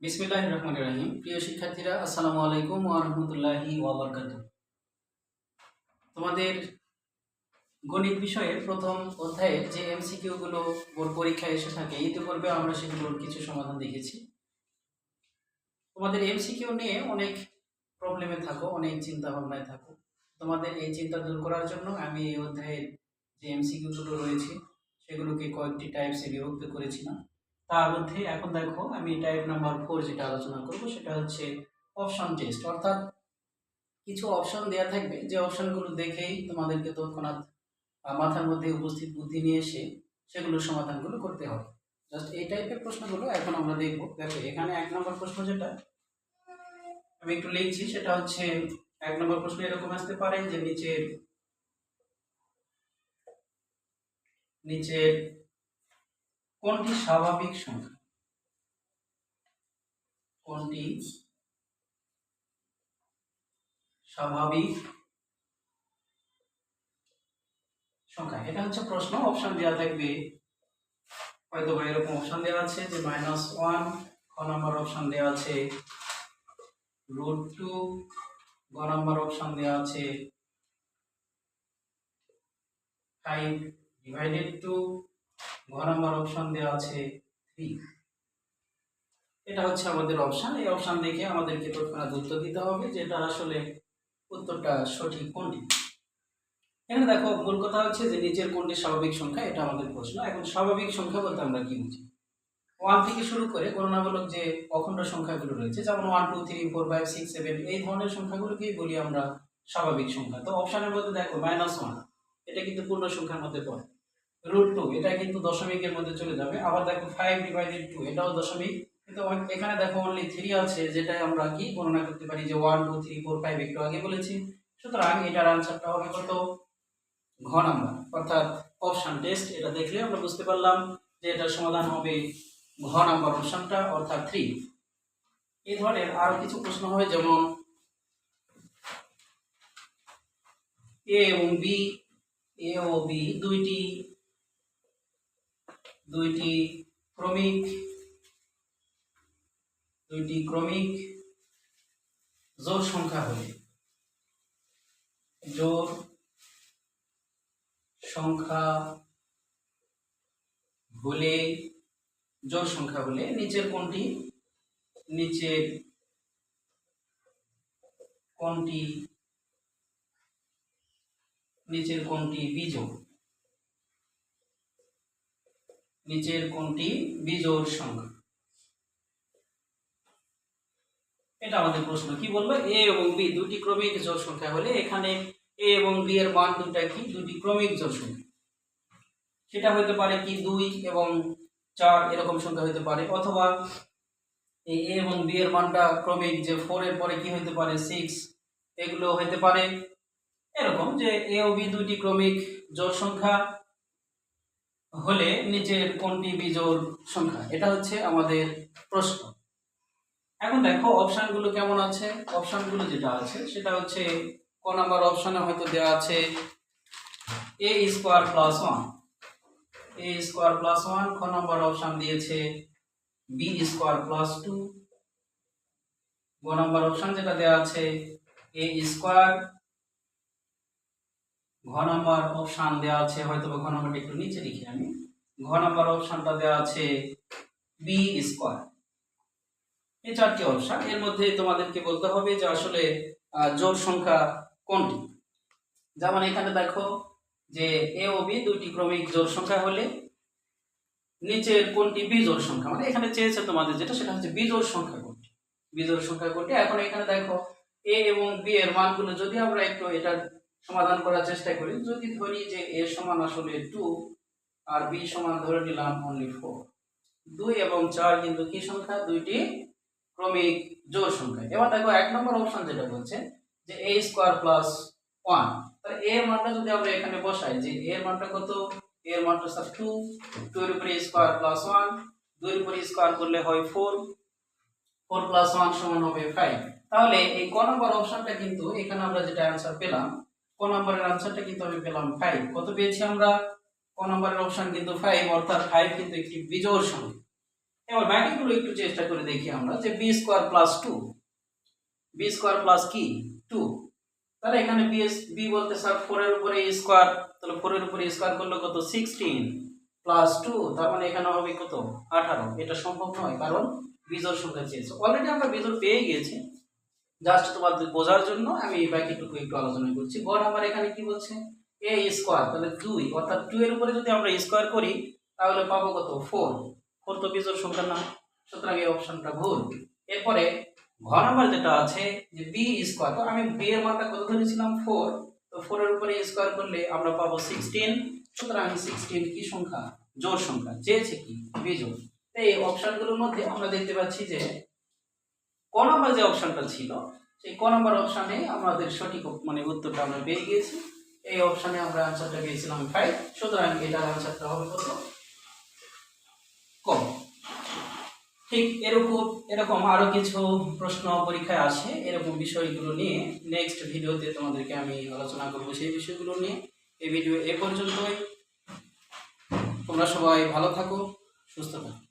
বিসমিল্লাহির রহমানির রহিম। প্রিয় শিক্ষার্থীরা, আসসালামু আলাইকুম ওয়া রাহমাতুল্লাহি ওয়া বারাকাতুহু। তোমাদের গণিত বিষয়ের প্রথম অধ্যায়ের যে এমসিকিউ গুলো বোর্ড পরীক্ষায় এসে থাকে, ইতিপূর্বে আমরা সেগুলোর কিছু সমাধান দেখেছি। তোমাদের এমসিকিউ নিয়ে অনেক প্রবলেমে থাকো, অনেক চিন্তা ভাবনায় থাকো। তোমাদের এই চিন্তা দূর করার জন্য আমি এই অধ্যায়ের যে এমসিকিউ গুলো রয়েছে সেগুলোকে কয়েকটি টাইপসে বিভক্ত করেছিলাম। তার মধ্যে এখন দেখো আমি টাইপ নাম্বার 4 যেটা আলোচনা করব সেটা হচ্ছে অপশন টেস্ট। অর্থাৎ কিছু অপশন দেওয়া থাকবে, যে অপশনগুলো দেখেই তোমাদেরকে তৎক্ষণাৎ মাথার মধ্যে উপস্থিত বুদ্ধি নিয়ে এসে সেগুলোর সমাধানগুলো করতে হবে। জাস্ট এই টাইপের প্রশ্নগুলো এখন আমরা দেখব। দেখো এখানে 1 নম্বর প্রশ্ন যেটা আমি একটু লিখছি সেটা হচ্ছে 1 নম্বর প্রশ্ন এরকম আসতে পারে যে নিচের কোনটি স্বাভাবিক সংখ্যা, কোনটি স্বাভাবিক সংখ্যা, এটা হচ্ছে প্রশ্ন। অপশন দেওয়া থাকবে, হয়তো বা এরকম অপশন দেওয়া আছে যে -1, খ নম্বর অপশন দেওয়া আছে √2, গ নম্বর অপশন দেওয়া আছে 5/2, ঘ নম্বর অপশন দেওয়া আছে 3। এটা হচ্ছে আমাদের অপশন। এই অপশন দেখে আমাদেরকে তৎক্ষণাৎ উত্তর দিতে হবে যেটা আসলে উত্তরটা সঠিক কোনটি। এখানে দেখো মূল কথা হচ্ছে যে নিচের কোনটি স্বাভাবিক সংখ্যা, এটা আমাদের প্রশ্ন। এখন স্বাভাবিক সংখ্যা বলতে আমরা কি বুঝি? 1 থেকে শুরু করে গণনামূলক যে অখণ্ড সংখ্যাগুলো রয়েছে, যেমন 1 2 3 4 5 6 7, এই ধরনের সংখ্যাগুলোকেই বলি আমরা স্বাভাবিক সংখ্যা। তো অপশনের মধ্যে দেখো -1, এটা কিন্তু পূর্ণ সংখ্যার মধ্যে পড়ে। √2, এটা কিন্তু দশমিকের মধ্যে চলে যাবে। আবার দেখো 5/2, এটাও দশমিক। কিন্তু এখানে দেখো অনলি 3 আছে, যেটা আমরা কি গণনা করতে পারি যে 1 2 3 4 5 একটু আগে বলেছি। সুতরাং এটার আনসারটা হবে কত? ঘ নাম্বার, অর্থাৎ অপশন টেস্ট। এটা দেখলে আমরা বুঝতে পারলাম যে এটার সমাধান হবে ঘ নাম্বার অপশনটা, অর্থাৎ 3। এই ধরনের আরো কিছু প্রশ্ন হয়, যেমন এ এবং বি, এ ও বি দুইটি ক্রমিক জোড় সংখ্যা হলে, জোড় সংখ্যা হলে নিচের কোনটি বিজোড় সংখ্যা? এটা আমাদের প্রশ্ন। কি বলবো? এ এবং বি দুটি ক্রমিক জোড় সংখ্যা হলে এখানে এ এবং বি এর মান দুটা কি দুটি ক্রমিক জোড় সংখ্যা। সেটা হতে পারে কি 2 এবং 4 এরকম সংখ্যা হতে পারে, অথবা এই এ এবং বি এর মানটা ক্রমিক, যে 4 এর পরে কি হতে পারে 6, এগুলো হতে পারে। এরকম যে এ ও বি দুটি ক্রমিক জোড় সংখ্যা হলে নিচের কোনটি বিজোড় সংখ্যা, এটা হচ্ছে আমাদের প্রশ্ন। এখন দেখো অপশনগুলো কেমন আছে। অপশনগুলো যেটা আছে সেটা হচ্ছে ক নাম্বার অপশনে হয়তো দেওয়া আছে a স্কয়ার প্লাস 1, খ নাম্বার অপশন দিয়েছে b স্কয়ার প্লাস 2, গ নাম্বার অপশন যেটা দেওয়া আছে a স্কয়ার, ঘ নাম্বার অপশন দেওয়া আছে, হয়তো ঘ নাম্বারটা একটু নিচে লিখি আমি, ঘ নাম্বার অপশনটা দেওয়া আছে b স্কয়ার। এই চারটি অপশন, এর মধ্যে তোমাদেরকে বলতে হবে যে আসলে জোড় সংখ্যা কোনটি। যেমন এখানে দেখো যে এ ও বি দুটি ক্রমিক জোড় সংখ্যা হলে নিচের কোনটি বিজোড় সংখ্যা, মানে এখানে চেয়েছে তোমাদের যেটা সেটা হচ্ছে বিজোড় সংখ্যা কোনটি। এখন এখানে দেখো এ এবং বি এর মানগুলো যদি আমরা একটু এটার সমাধান করার চেষ্টা করি, যদি ধরি যে এ সমান আসলে 2 আর বি সমান ধরে নিলাম অনলি 4, 2 এবং 4 কিন্তু কি সংখ্যা? দুইটি ক্রমিক জোড় সংখ্যা। এবার দেখো 1 নম্বর অপশন যেটা বলছে যে a স্কয়ার প্লাস 1, তাহলে a এর মানটা যদি আমরা এখানে বসাই, যে a এর মানটা কত? a এর মানটা স্যার 2, 2 এর উপরে স্কয়ার প্লাস 1, 2 এর উপরে স্কয়ার করলে হয় 4, 4 প্লাস 1 সমান হবে 5। তাহলে এই ক নম্বর অপশনটা কিন্তু এখানে আমরা যেটা आंसर পেলাম, ক নম্বরের आंसरটা কিন্তু আমি পেলাম 5। কত পেয়েছি আমরা? ক নম্বরের অপশন কিন্তু 5, অর্থাৎ 5 কিন্তু একটি বিজোড় সংখ্যা। এবার বাকিগুলো একটু চেষ্টা করে দেখি আমরা যে b square plus two, b square plus কি 2, তাহলে এখানে বি বলতে স্যার 4 এর উপরে স্কোয়ার, তাহলে 4 এর উপরে স্কোয়ার করলে কত 16 প্লাস 2, তার মানে এখানে হবে কত 18। এটা সম্ভব নয় কারণ বিজোড় সংখ্যা চেয়েছে। অলরেডি আমরা বিজোড় পেয়ে গিয়েছি, জাস্ট তোমাদের বোঝার জন্য আমি বাকিটুকু একটু আলোচনা করছি। গ নাম্বার এখানে কি বলছে a স্কোয়ার, তাহলে 2 অর্থাৎ 2 এর উপরে যদি আমরা স্কোয়ার করি তাহলে পাবো কত 4, 4 তো বিজোড় সংখ্যা না, সুতরাং এই অপশনটা ভুল। এরপরে ঘ নাম্বার যেটা আছে যে বি স্কোয়ার, তো আমি বি এর মানটা কত ধরেছিলাম 4, তো 4 এর উপরে স্কোয়ার করলে আমরা পাবো 16, সুতরাং 16 কি সংখ্যা জোড় সংখ্যা, চেয়েছে কি বিজোড়। তো এই অপশনগুলোর মধ্যে আমরা দেখতে পাচ্ছি যে ক নাম্বার যে অপশনটা ছিল সেই ক নাম্বার অপশনে আমাদের সঠিক মানে উত্তরটা আমরা পেয়ে গিয়েছি। এই অপশনে আমরা आंसरটা পেয়েছিলাম 5, সুতরাং এটার आंसरটা হবে কত ক। ঠিক এরকম আরো কিছু প্রশ্ন পরীক্ষায় আসে, এরকম বিষয়গুলো নিয়ে নেক্সট ভিডিওতে তোমাদেরকে আমি আলোচনা করব সেই বিষয়গুলো নিয়ে। এই ভিডিও এ পর্যন্তই, তোমরা সবাই ভালো থাকো, সুস্থ থাকো।